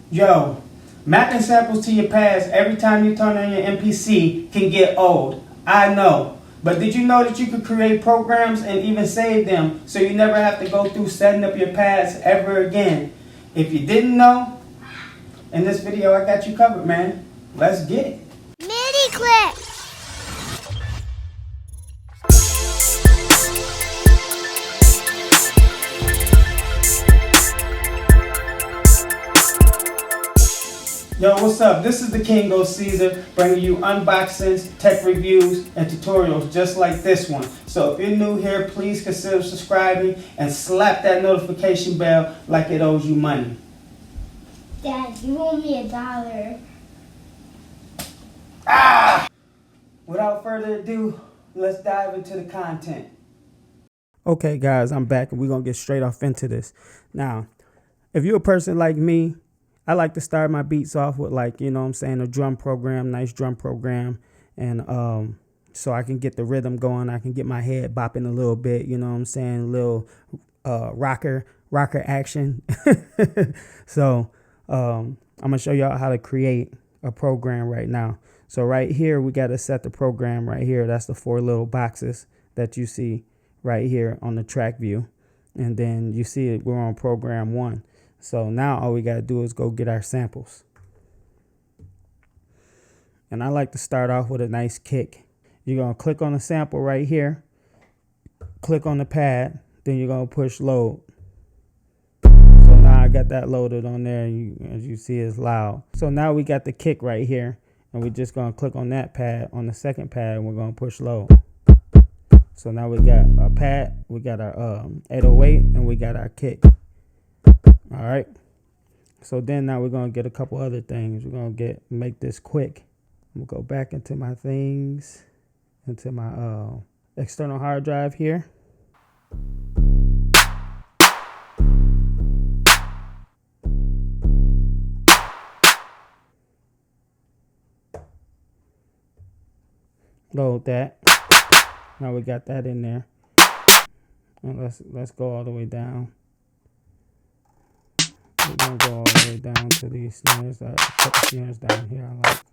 Yo, mapping samples to your past every time you turn on your MPC can get old. I know. But did you know that you could create programs and even save them so you never have to go through setting up your past ever again? If you didn't know, in this video I got you covered, man. Let's get it. Mini clip. Yo, what's up? This is the King Go Caesar, bringing you unboxings, tech reviews, and tutorials just like this one. So if you're new here, please consider subscribing and slap that notification bell like it owes you money. Dad, you owe me $1. Without further ado, let's dive into the content. Okay, guys, I'm back and we're going to get straight off into this. Now, if you're a person like me, I like to start my beats off with, like, you know what I'm saying, a drum program, nice drum program. And so I can get the rhythm going. I can get my head bopping a little bit, you know what I'm saying, a little rocker action. So I'm going to show y'all how to create a program right now. So right here, we got to set the program right here. That's the 4 little boxes that you see right here on the track view. And then you see it, we're on program 1. So now all we got to do is go get our samples. And I like to start off with a nice kick. You're going to click on the sample right here. Click on the pad. Then you're going to push load. So now I got that loaded on there. As you see, it's loud. So now we got the kick right here. And we're just going to click on that pad, on the second pad, and we're going to push load. So now we got our pad, we got our 808, and we got our kick. All right. So then now we're going to get a couple other things. We're going to make this quick. I'm going to go back into my things, into my external hard drive here. Load that. Now we got that in there. And let's go all the way down. We're gonna go all the way down to these snares. Put the snares down here. I like.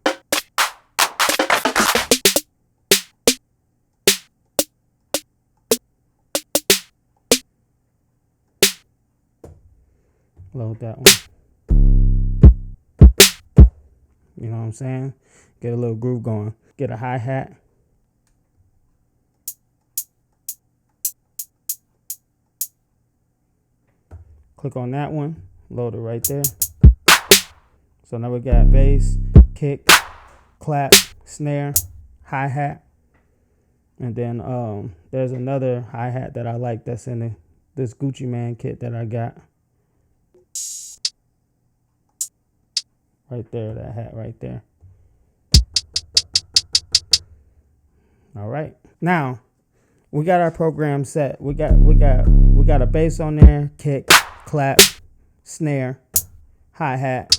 Load that one. You know what I'm saying? Get a little groove going. Get a hi-hat. Click on that one. Load it right there. So now we got bass, kick, clap, snare, hi-hat. And then there's another hi-hat that I like that's in this Gucci Mane kit that I got. Right there, that hat right there. All right. Now, we got our program set. We got a bass on there, kick, clap, snare, hi-hat,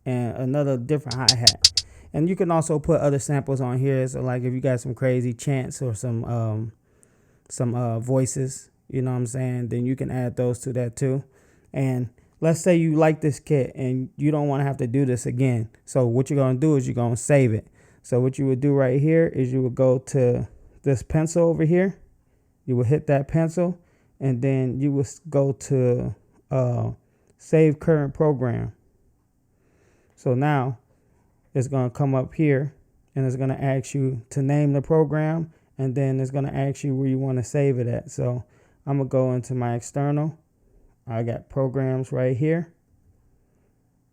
and another different hi-hat. And you can also put other samples on here. So like if you got some crazy chants or some voices, you know what I'm saying, then you can add those to that too. And let's say you like this kit and you don't want to have to do this again. So what you're going to do is you're going to save it. So what you would do right here is you would go to this pencil over here. You would hit that pencil and then you would go to save current program. So now it's going to come up here and it's going to ask you to name the program, and then it's going to ask you where you want to save it at. So I'm going to go into my external. I got programs right here,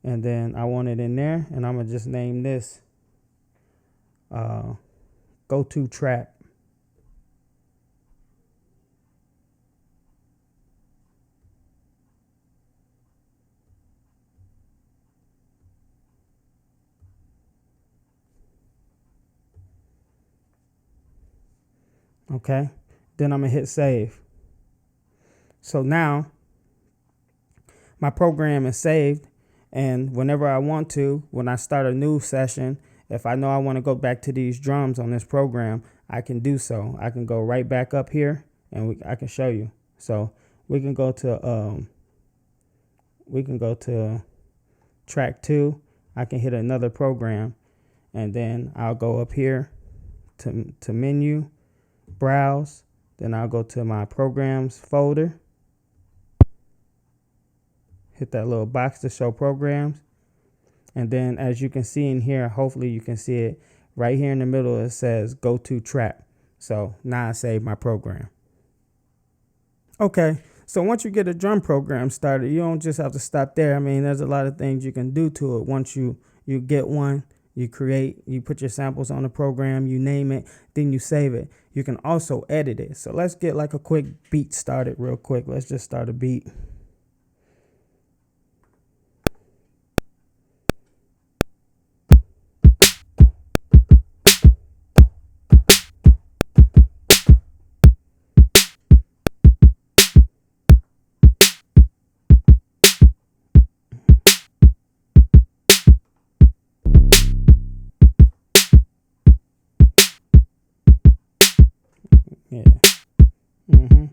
and then I want it in there, and I'm going to just name this Go To Trap. Okay, then I'm going to hit save. So now my program is saved, and whenever I want to, when I start a new session, if I know I want to go back to these drums on this program, I can do so. I can go right back up here and I can show you. So we can go to track 2, I can hit another program, and then I'll go up here to menu, browse, then I'll go to my programs folder, hit that little box to show programs, and then as you can see in here, hopefully you can see it right here in the middle, it says go to track. So now I save my program. Okay, so once you get a drum program started, you don't just have to stop there. I mean, there's a lot of things you can do to it. Once you get one, you create, you put your samples on the program, you name it, then you save it. You can also edit it. So let's get like a quick beat started real quick. Let's just start a beat. Yeah. Mm-hmm.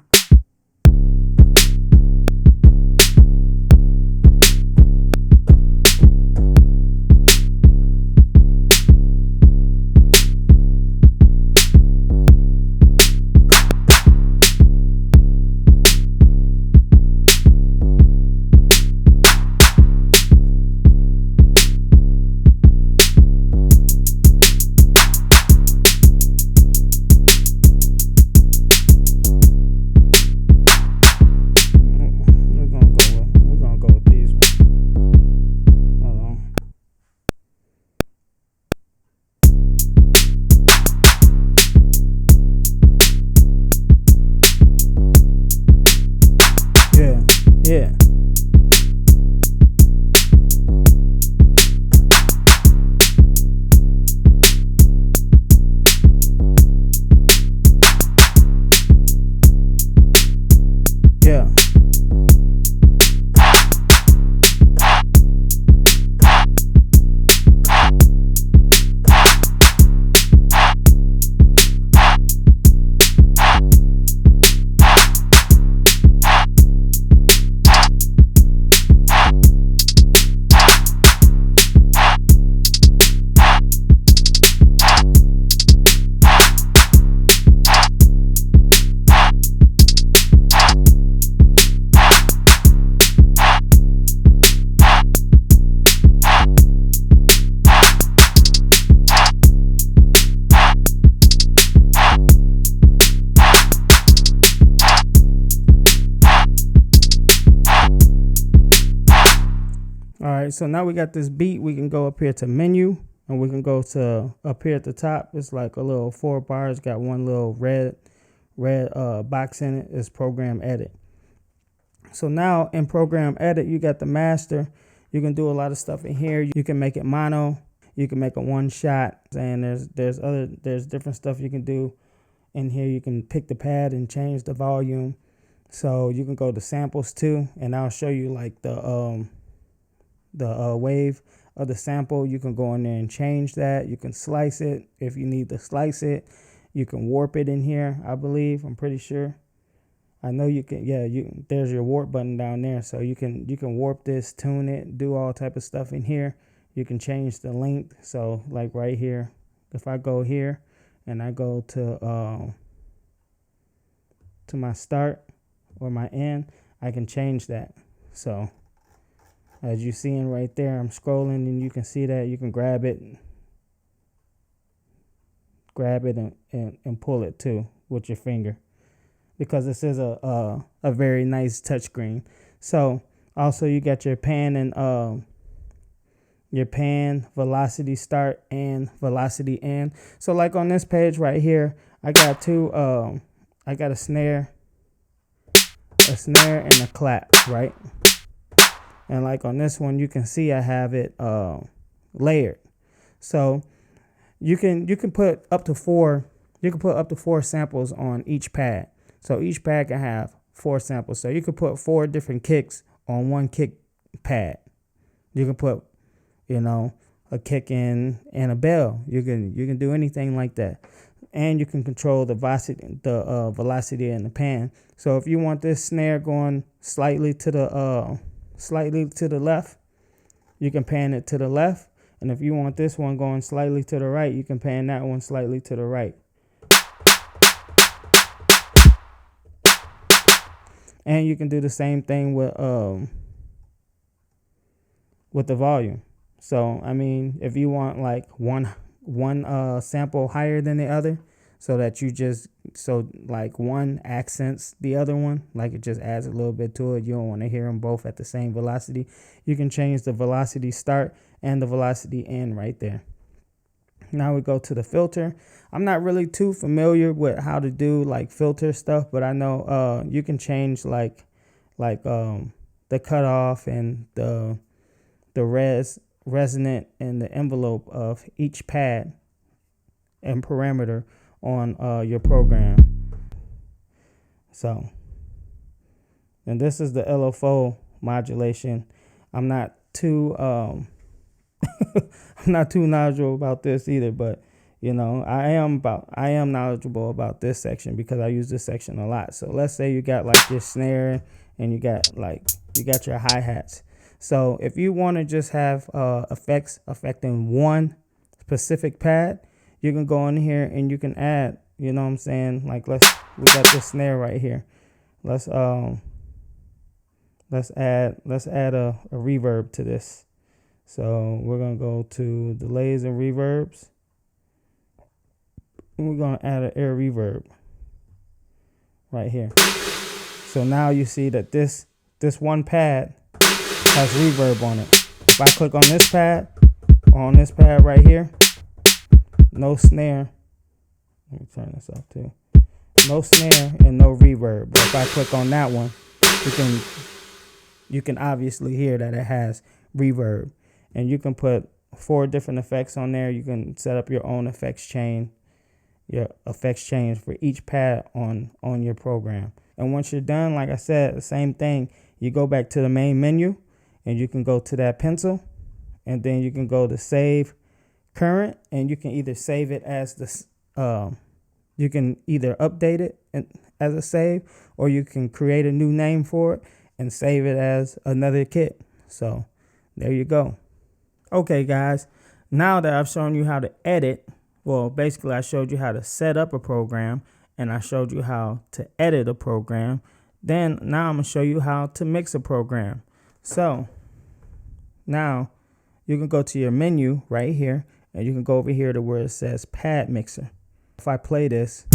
We're gonna go with these ones. Hold on. Yeah, yeah. Yeah. All right, so now we got this beat. We can go up here to menu, and we can go to up here at the top. It's like a little 4 bars, got one little red box in it. It's program edit. So now in program edit, you got the master. You can do a lot of stuff in here. You can make it mono. You can make a one shot, and there's different stuff you can do in here. You can pick the pad and change the volume. So you can go to samples too, and I'll show you like the wave of the sample. You can go in there and change that. You can slice it if you need to slice it. You can warp it in here, I believe. I'm pretty sure. I know you can. Yeah, there's your warp button down there, so you can warp this, tune it, do all type of stuff in here. You can change the length. So like right here, if I go here and I go to my start or my end, I can change that. So as you seeing right there, I'm scrolling and you can see that you can grab it and pull it too with your finger, because this is a very nice touchscreen. So also you got your pan and your pan velocity start and velocity end. So like on this page right here, I got I got a snare and a clap, right? And like on this one, you can see I have it layered. So you can put up to 4 samples on each pad. So each pad can have 4 samples. So you can put 4 different kicks on one kick pad. You can put, a kick and a bell. You can do anything like that. And you can control the velocity in the pan. So if you want this snare going slightly to the left, you can pan it to the left. And if you want this one going slightly to the right, you can pan that one slightly to the right. And you can do the same thing with the volume. So I mean, if you want like one sample higher than the other, so that like one accents the other one, like it just adds a little bit to it. You don't want to hear them both at the same velocity. You can change the velocity start and the velocity end right there. Now we go to the filter. I'm not really too familiar with how to do like filter stuff, but I know you can change like the cutoff and the resonant and the envelope of each pad and parameter on your program. So, and this is the LFO modulation. I'm not too I'm not too knowledgeable about this either, but you know, I am knowledgeable about this section because I use this section a lot. So let's say you got like your snare and you got your hi-hats. So if you want to just have effects affecting one specific pad, you can go in here and you can add, you know what I'm saying? Like we got this snare right here. Let's add a reverb to this. So we're gonna go to delays and reverbs. And we're gonna add an air reverb right here. So now you see that this one pad has reverb on it. If I click on this pad right here, no snare. Let me turn this off too. No snare and no reverb. But if I click on that one, you can obviously hear that it has reverb. And you can put 4 different effects on there. You can set up your own effects chain for each pad on your program. And once you're done, like I said, the same thing. You go back to the main menu and you can go to that pencil, and then you can go to save current, and you can either save it as you can either update it as a save, or you can create a new name for it and save it as another kit. So there you go. Okay, guys, now that I've shown you how to edit, well, basically I showed you how to set up a program and I showed you how to edit a program. Then now I'm going to show you how to mix a program. So now you can go to your menu right here and you can go over here to where it says pad mixer. If I play this,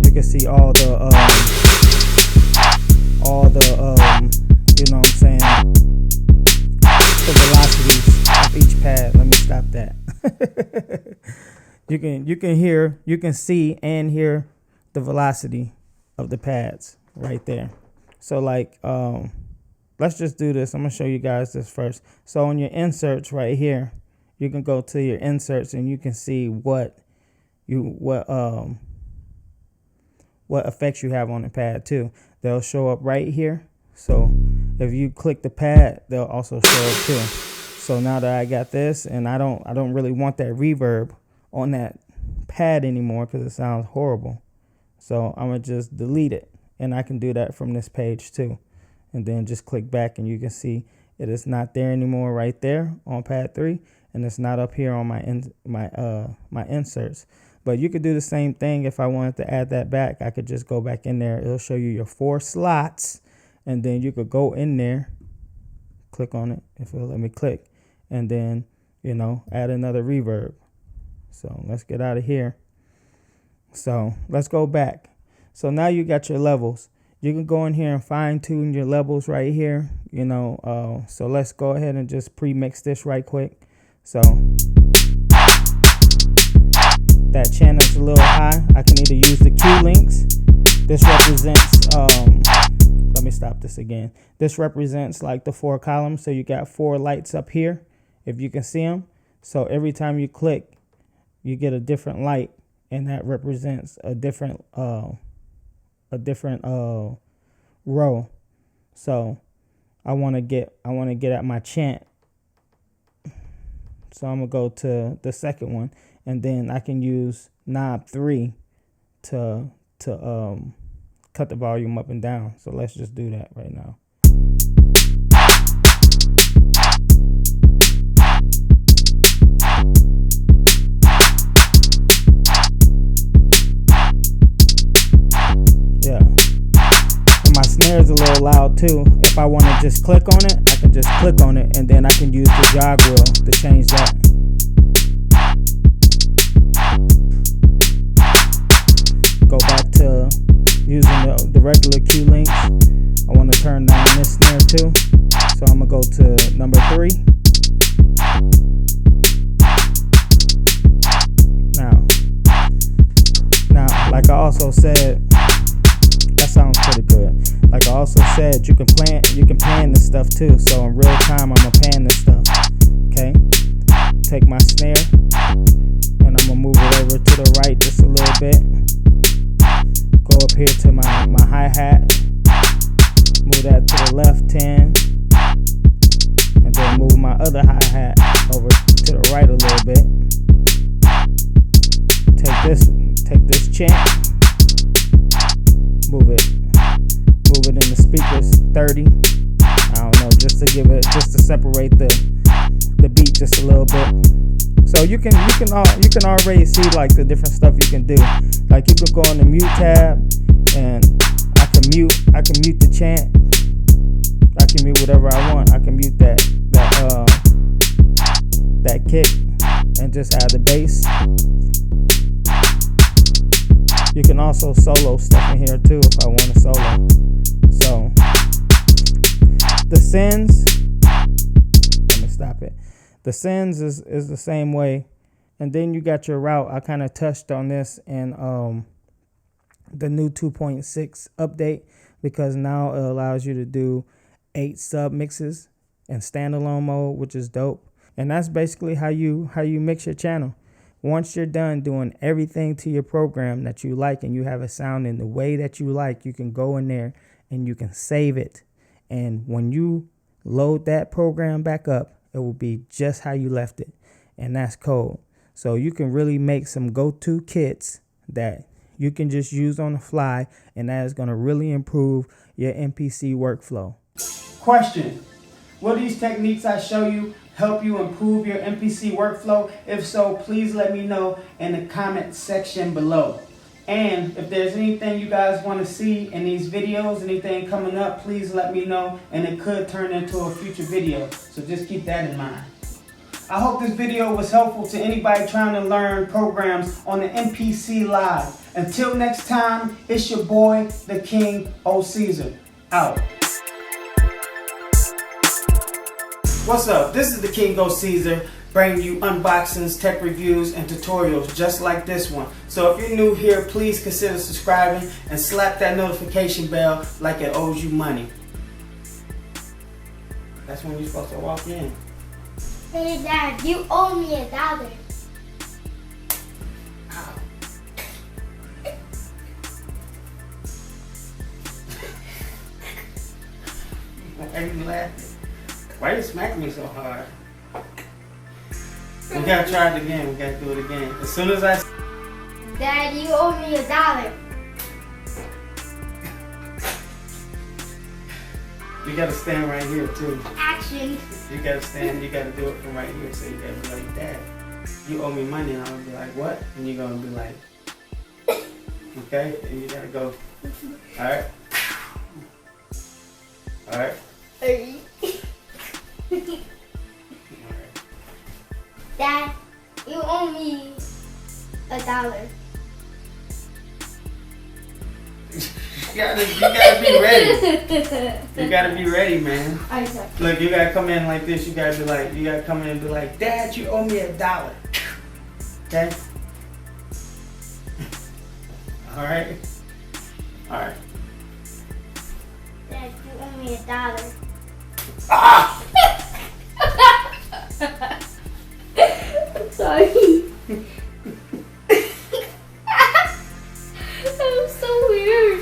you can see all the you know what I'm saying, the velocities of each pad. Let me stop that. You can hear, you can see and hear the velocity of the pads right there. So like let's just do this. I'm gonna show you guys this first. So on your inserts right here, you can go to your inserts and you can see what effects you have on the pad too. They'll show up right here. So if you click the pad, they'll also show up too. So now that I got this, and I don't really want that reverb on that pad anymore because it sounds horrible. So I'm gonna just delete it, and I can do that from this page too. And then just click back and you can see it is not there anymore right there on pad 3, and it's not up here on my inserts. But you could do the same thing. If I wanted to add that back, I could just go back in there. It'll show you your 4 slots, and then you could go in there, click on it if it'll let me click, and then, you know, add another reverb. So let's get out of here. So let's go back. So now you got your levels. You can go in here and fine tune your levels right here, you know. So let's go ahead and just pre-mix this right quick. So that channel's a little high. I can either use the Q links. This represents, let me stop this again. This represents like the 4 columns. So you got 4 lights up here, if you can see them. So every time you click, you get a different light, and that represents a different row. So I want to get at my chant. So I'm gonna go to the second one, and then I can use knob 3 to cut the volume up and down. So let's just do that right now. Yeah. And my snare is a little loud too. If I want to just click on it, I can just click on it, and then I can use the jog wheel to change that. Go back to using the regular cue links. I want to turn down this snare too. So I'm going to go to number 3. Now, like I also said, that sounds pretty good. Like I also said, you can pan this stuff too. So in real time, I'm going to pan this stuff. Okay? Take my snare, and I'm going to move it over to the right just a little bit. Go up here to my hi-hat, move that to the left 10, and then move my other hi-hat over to the right a little bit. Take this chant, move it in the speakers 30. I don't know, just to separate the beat just a little bit. So you can already see like the different stuff you can do. Like you could go on the mute tab, and I can mute the chant. I can mute whatever I want. I can mute that kick and just add the bass. You can also solo stuff in here too if I want to solo. So the sends, let me stop it. The sends is the same way. And then you got your route. I kind of touched on this in the new 2.6 update, because now it allows you to do 8 sub mixes in standalone mode, which is dope. And that's basically how you mix your channel. Once you're done doing everything to your program that you like, and you have a sound in the way that you like, you can go in there and you can save it. And when you load that program back up, it will be just how you left it. And that's cold. So you can really make some go-to kits that you can just use on the fly, and that is going to really improve your MPC workflow. Question: will these techniques I show you help you improve your MPC workflow? If so, please let me know in the comment section below. And if there's anything you guys want to see in these videos, anything coming up, please let me know, and it could turn into a future video. So just keep that in mind. I hope this video was helpful to anybody trying to learn programs on the MPC Live. Until next time, it's your boy, the King O Caesar. Out. What's up? This is the King O Caesar, bringing you unboxings, tech reviews, and tutorials just like this one. So if you're new here, please consider subscribing and slap that notification bell like it owes you money. That's when you're supposed to walk in. Hey Dad, you owe me $1. Ow. Why are you laughing? Why you smacking me so hard? We gotta try it again. We gotta do it again. As soon as I... Dad, you owe me $1. You gotta stand right here too. Action. You gotta stand, you gotta do it from right here. So you gotta be like, Dad, you owe me money. And I'm gonna be like, what? And you're gonna be like, okay? And you gotta go, alright? Alright? Alright. Dad, you owe me $1. You gotta be ready. You gotta be ready, man. Look, you gotta come in like this. You gotta come in and be like, Dad, you owe me $1. Okay? Alright? Alright. Dad, you owe me $1. Ah! I'm sorry. That was so weird.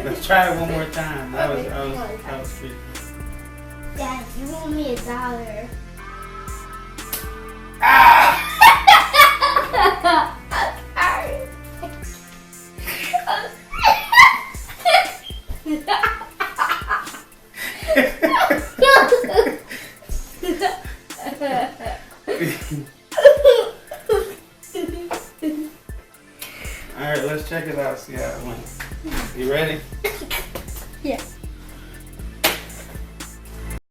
Let's try it one more time. That was freaky. Dad, you owe me $1. Ah! I'm sorry. Alright, let's check it out, see how it went. You ready?